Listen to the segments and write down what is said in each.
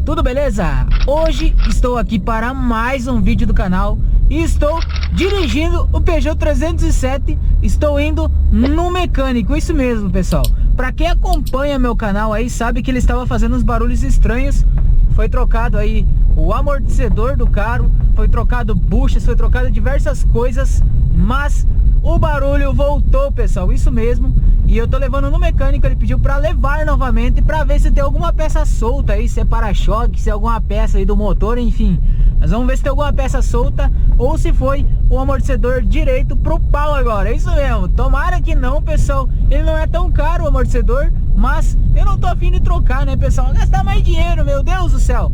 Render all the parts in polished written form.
tudo beleza? Hoje estou aqui para mais um vídeo do canal e estou dirigindo o Peugeot 307. Estou indo no mecânico, isso mesmo, pessoal. Para quem acompanha meu canal aí sabe que ele estava fazendo uns barulhos estranhos. Foi trocado aí o amortecedor do carro, foi trocado buchas, foi trocado diversas coisas, mas o barulho voltou, pessoal, isso mesmo. E eu tô levando no mecânico, ele pediu pra levar novamente, pra ver se tem alguma peça solta aí, se é para-choque, se é alguma peça aí do motor, enfim. Nós vamos ver se tem alguma peça solta ou se foi o amortecedor direito pro pau agora, é isso mesmo. Tomara que não, pessoal, ele não é tão caro o amortecedor, mas eu não tô afim de trocar, né, pessoal, gastar mais dinheiro, meu Deus do céu.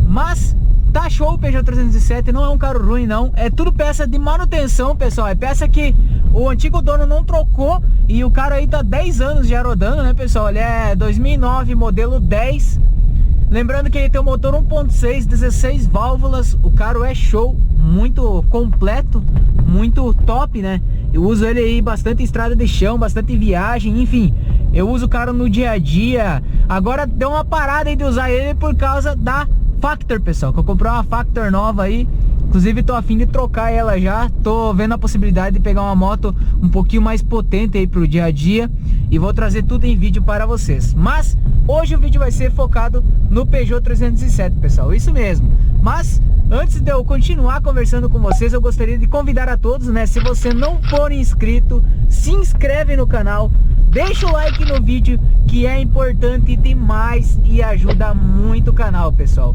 Mas tá show o Peugeot 307, não é um carro ruim não, é tudo peça de manutenção, pessoal, é peça que o antigo dono não trocou e o cara aí tá 10 anos já rodando, né, pessoal, ele é 2009, modelo 10, lembrando que ele tem um motor 1.6, 16 válvulas, o carro é show, muito completo, muito top, né, eu uso ele aí bastante em estrada de chão, bastante viagem, enfim, eu uso o carro no dia a dia. Agora deu uma parada aí de usar ele por causa da Factor, pessoal, que eu comprei uma Factor nova aí. Inclusive tô a fim de trocar ela já. Tô vendo a possibilidade de pegar uma moto um pouquinho mais potente aí pro dia a dia. E vou trazer tudo em vídeo para vocês. Mas hoje o vídeo vai ser focado no Peugeot 307, pessoal, isso mesmo. Mas antes de eu continuar conversando com vocês, eu gostaria de convidar a todos, né, se você não for inscrito, se inscreve no canal, deixa o like no vídeo, que é importante demais e ajuda muito o canal, pessoal.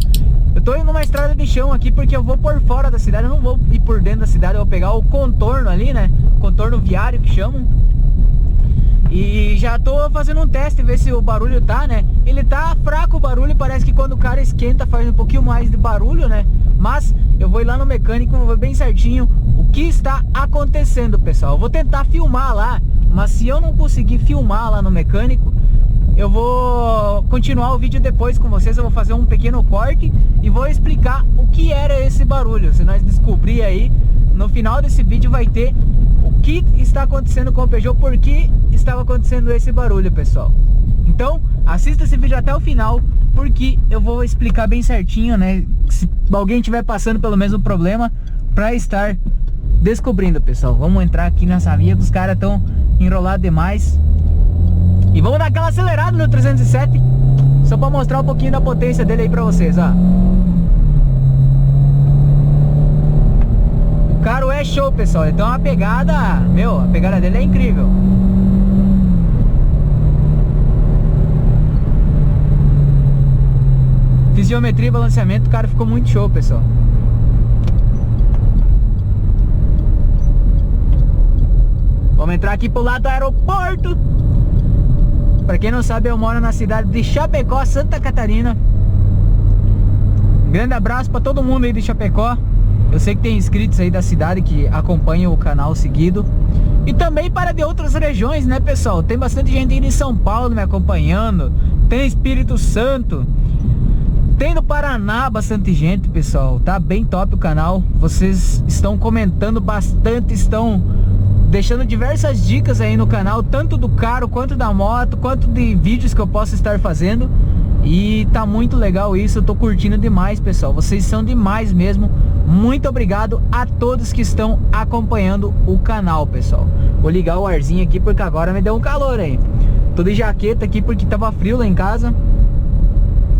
Eu tô indo numa estrada de chão aqui porque eu vou por fora da cidade, eu não vou ir por dentro da cidade, eu vou pegar o contorno ali, né, contorno viário que chamam. E já tô fazendo um teste, ver se o barulho tá, né, ele tá fraco o barulho, parece que quando o cara esquenta faz um pouquinho mais de barulho, né. Mas eu vou ir lá no mecânico, vou ver bem certinho o que está acontecendo, pessoal. Eu vou tentar filmar lá, mas se eu não conseguir filmar lá no mecânico, eu vou continuar o vídeo depois com vocês. Eu vou fazer um pequeno corte e vou explicar o que era esse barulho. Se nós descobrir aí, no final desse vídeo vai ter o que está acontecendo com o Peugeot, por que estava acontecendo esse barulho, pessoal. Então, assista esse vídeo até o final, porque eu vou explicar bem certinho, né, se alguém estiver passando pelo mesmo problema, para estar descobrindo, pessoal. Vamos entrar aqui nessa via que os caras estão enrolados demais. E vamos dar aquela acelerada no 307, só para mostrar um pouquinho da potência dele aí para vocês, ó. O carro é show, pessoal. Ele tem uma pegada, meu, a pegada dele é incrível. Fiz geometria e balanceamento, o cara ficou muito show, pessoal. Vamos entrar aqui pro lado do aeroporto. Pra quem não sabe, eu moro na cidade de Chapecó, Santa Catarina. Um grande abraço pra todo mundo aí de Chapecó. Eu sei que tem inscritos aí da cidade que acompanham o canal seguido. E também para de outras regiões, né, pessoal? Tem bastante gente aí de São Paulo me acompanhando. Tem Espírito Santo. Tem no Paraná bastante gente, pessoal. Tá bem top o canal. Vocês estão comentando bastante, estão deixando diversas dicas aí no canal, tanto do carro, quanto da moto, quanto de vídeos que eu posso estar fazendo. E tá muito legal isso, eu tô curtindo demais, pessoal. Vocês são demais mesmo. Muito obrigado a todos que estão acompanhando o canal, pessoal. Vou ligar o arzinho aqui porque agora me deu um calor aí. Tô de jaqueta aqui porque tava frio lá em casa,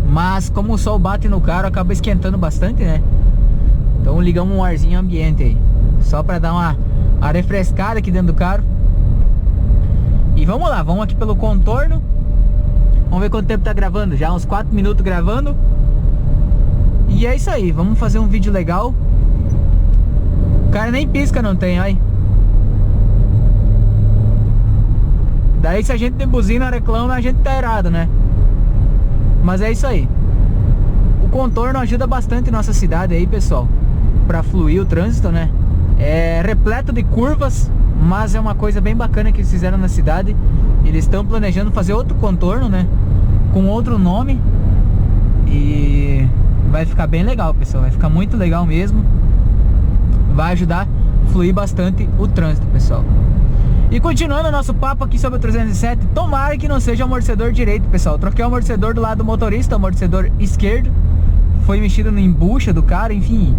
mas como o sol bate no carro, acaba esquentando bastante, né? Então ligamos um arzinho ambiente aí, só pra dar uma refrescada aqui dentro do carro. E vamos lá, vamos aqui pelo contorno. Vamos ver quanto tempo tá gravando. Já uns 4 minutos gravando. E é isso aí, vamos fazer um vídeo legal. O cara nem pisca não tem, olha. Daí se a gente tem buzina, reclama, a gente tá errado, né? Mas é isso aí. O contorno ajuda bastante nossa cidade aí, pessoal, pra fluir o trânsito, né? É repleto de curvas, mas é uma coisa bem bacana que eles fizeram na cidade. Eles estão planejando fazer outro contorno, né, com outro nome. E vai ficar bem legal, pessoal. Vai ficar muito legal mesmo. Vai ajudar a fluir bastante o trânsito, pessoal. E continuando o nosso papo aqui sobre o 307, tomara que não seja o amortecedor direito, pessoal. Troquei o amortecedor do lado do motorista, o amortecedor esquerdo. foi mexido na embucha do cara, enfim.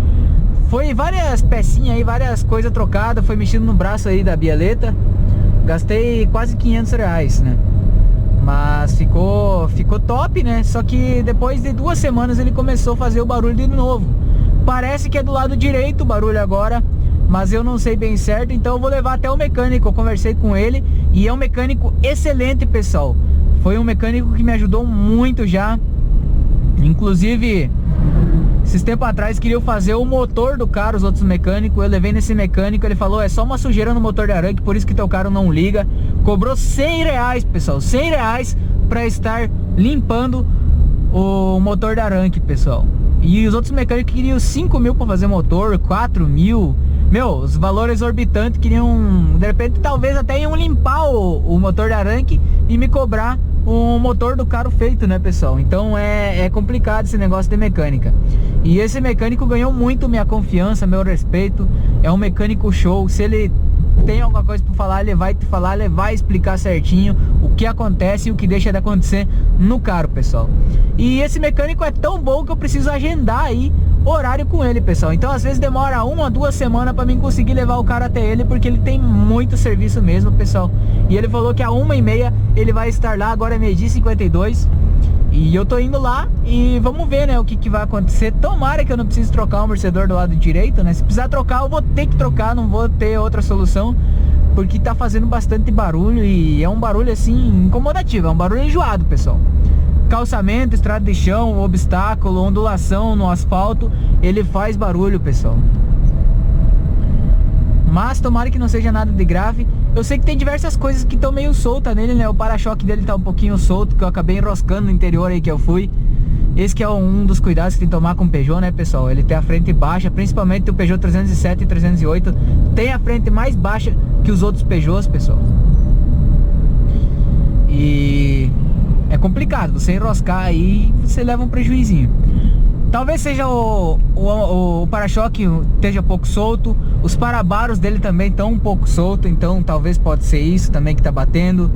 Foi várias pecinhas aí, várias coisas trocadas, foi mexido no braço aí da bieleta. Gastei quase 500 reais, né? Mas ficou top, né? Só que depois de 2 semanas ele começou a fazer o barulho de novo. Parece que é do lado direito o barulho agora, mas eu não sei bem certo, então eu vou levar até o mecânico. Eu conversei com ele e é um mecânico excelente, pessoal. Foi um mecânico que me ajudou muito já. Inclusive, esses tempos atrás queriam fazer o motor do carro, os outros mecânicos. Eu levei nesse mecânico, ele falou, é só uma sujeira no motor de arranque, por isso que teu carro não liga. Cobrou 100 reais, pessoal, 100 reais pra estar limpando o motor de arranque, pessoal. E os outros mecânicos queriam 5 mil pra fazer motor, 4 mil. Meu, os valores exorbitantes, queriam, de repente, talvez até iam limpar o motor de arranque e me cobrar o motor do carro feito, né, pessoal? Então é complicado esse negócio de mecânica. E esse mecânico ganhou muito minha confiança, meu respeito. É um mecânico show. Se ele tem alguma coisa para falar, ele vai te falar, ele vai explicar certinho o que acontece e o que deixa de acontecer no carro, pessoal. E esse mecânico é tão bom que eu preciso agendar aí horário com ele, pessoal. Então às vezes demora 1 a 2 semanas para mim conseguir levar o cara até ele, porque ele tem muito serviço mesmo, pessoal. E ele falou que a 1h30 ele vai estar lá. Agora é 12h52 e eu tô indo lá e vamos ver, né, o que vai acontecer. Tomara que eu não precise trocar o amortecedor do lado direito, né? Se precisar trocar, eu vou ter que trocar, não vou ter outra solução, porque tá fazendo bastante barulho e é um barulho assim incomodativo, é um barulho enjoado, pessoal. Calçamento, estrada de chão, obstáculo, ondulação no asfalto, ele faz barulho, pessoal. Mas tomara que não seja nada de grave. Eu sei que tem diversas coisas que estão meio soltas nele, né? O para-choque dele tá um pouquinho solto, que eu acabei enroscando no interior aí que eu fui. Esse que é um dos cuidados que tem que tomar com o Peugeot, né, pessoal? Ele tem a frente baixa, principalmente o Peugeot 307 e 308 tem a frente mais baixa que os outros Peugeots, pessoal. E é complicado, você enroscar aí, você leva um prejuizinho. Talvez seja o para-choque esteja um pouco solto. Os parabaros dele também estão um pouco solto, então talvez pode ser isso também que tá batendo.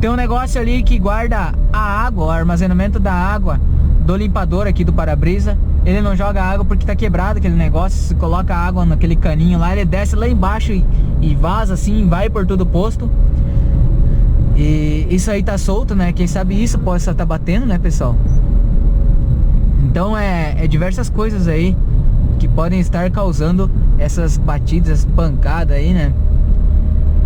Tem um negócio ali que guarda a água, o armazenamento da água do limpador aqui do para-brisa. Ele não joga água porque tá quebrado aquele negócio. Se coloca água naquele caninho lá, ele desce lá embaixo e vaza assim, vai por todo o posto. E isso aí tá solto, né? Quem sabe isso pode estar batendo, né, pessoal? Então é diversas coisas aí que podem estar causando essas batidas, essas pancadas aí, né?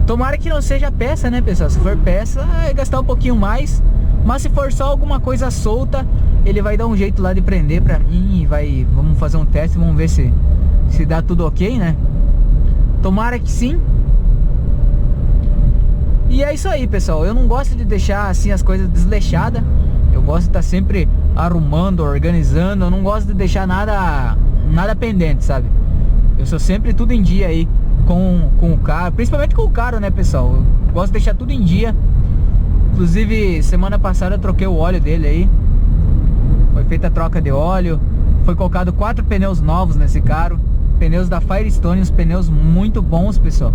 Tomara que não seja peça, né, pessoal? Se for peça, é gastar um pouquinho mais. Mas se for só alguma coisa solta, ele vai dar um jeito lá de prender pra mim e vamos fazer um teste, vamos ver se dá tudo ok, né? Tomara que sim. E é isso aí, pessoal. Eu não gosto de deixar assim as coisas desleixadas. Eu gosto de estar sempre arrumando, organizando. Eu não gosto de deixar nada pendente, sabe? Eu sou sempre tudo em dia aí com o carro, principalmente com o carro, né, pessoal? Eu gosto de deixar tudo em dia. Inclusive, semana passada eu troquei o óleo dele aí. Foi feita a troca de óleo. Foi colocado 4 pneus novos nesse carro. Pneus da Firestone, uns pneus muito bons, pessoal.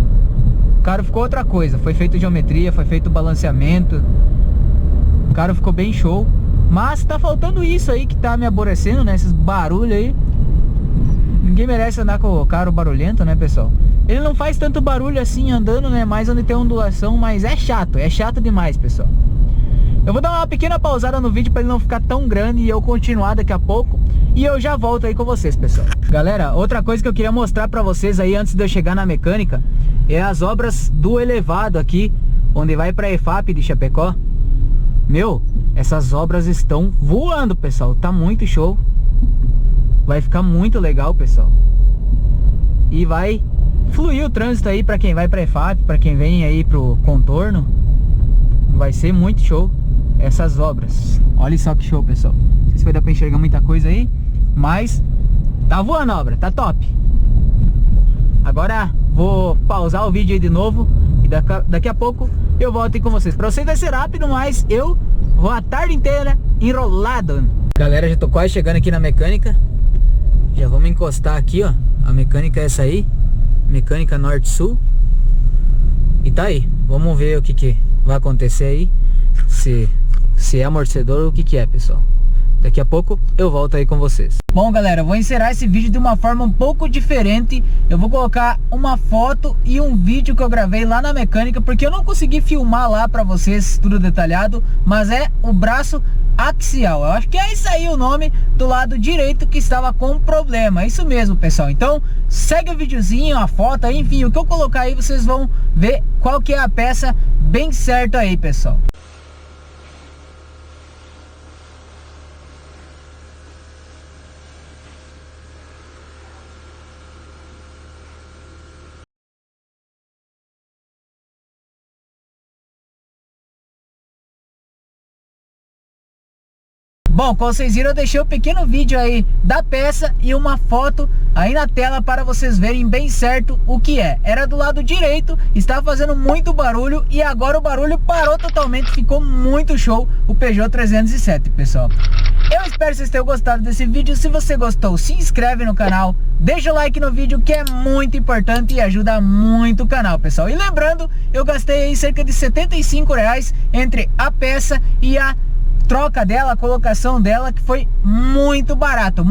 O carro ficou outra coisa. Foi feito geometria, foi feito balanceamento. O carro ficou bem show. Mas tá faltando isso aí que tá me aborrecendo, né? Esses barulhos aí. Ninguém merece andar com o carro barulhento, né, pessoal? Ele não faz tanto barulho assim andando, né? Mais onde tem ondulação, mas é chato demais, pessoal. Eu vou dar uma pequena pausada no vídeo para ele não ficar tão grande e eu continuar daqui a pouco. E eu já volto aí com vocês, pessoal. Galera, outra coisa que eu queria mostrar pra vocês aí antes de eu chegar na mecânica é as obras do elevado aqui, onde vai pra EFAP de Chapecó. Meu, essas obras estão voando, pessoal. Tá muito show. Vai ficar muito legal, pessoal. E vai fluir o trânsito aí pra quem vai pra EFAP, pra quem vem aí pro contorno. Vai ser muito show essas obras. Olha só que show, pessoal. Não sei se vai dar pra enxergar muita coisa aí, mas tá voando a obra, tá top. Agora vou pausar o vídeo aí de novo e daqui a pouco eu volto aí com vocês. Pra vocês vai ser rápido, mas eu vou a tarde inteira enrolado. Galera, já tô quase chegando aqui na mecânica. Já vamos encostar aqui, ó. A mecânica é essa aí, mecânica Norte-Sul. E tá aí, vamos ver o que vai acontecer aí. Se é amortecedor ou o que é, pessoal. Daqui a pouco eu volto aí com vocês. Bom, galera, eu vou encerrar esse vídeo de uma forma um pouco diferente. Eu vou colocar uma foto e um vídeo que eu gravei lá na mecânica, porque eu não consegui filmar lá pra vocês tudo detalhado, mas é o braço axial. Eu acho que é isso aí o nome do lado direito que estava com problema. É isso mesmo, pessoal. Então, segue o videozinho, a foto, enfim, o que eu colocar aí, vocês vão ver qual que é a peça bem certo aí, pessoal. Bom, como vocês viram, eu deixei um pequeno vídeo aí da peça e uma foto aí na tela para vocês verem bem certo o que é. Era do lado direito, estava fazendo muito barulho e agora o barulho parou totalmente, ficou muito show o Peugeot 307, pessoal. Eu espero que vocês tenham gostado desse vídeo. Se você gostou, se inscreve no canal, deixa o like no vídeo, que é muito importante e ajuda muito o canal, pessoal. E lembrando, eu gastei aí cerca de R$75 entre a peça e a troca dela, a colocação dela, que foi muito barato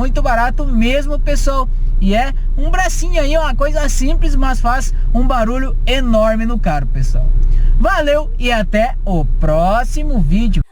mesmo, pessoal. E é um bracinho aí, uma coisa simples, mas faz um barulho enorme no carro, pessoal. Valeu e até o próximo vídeo.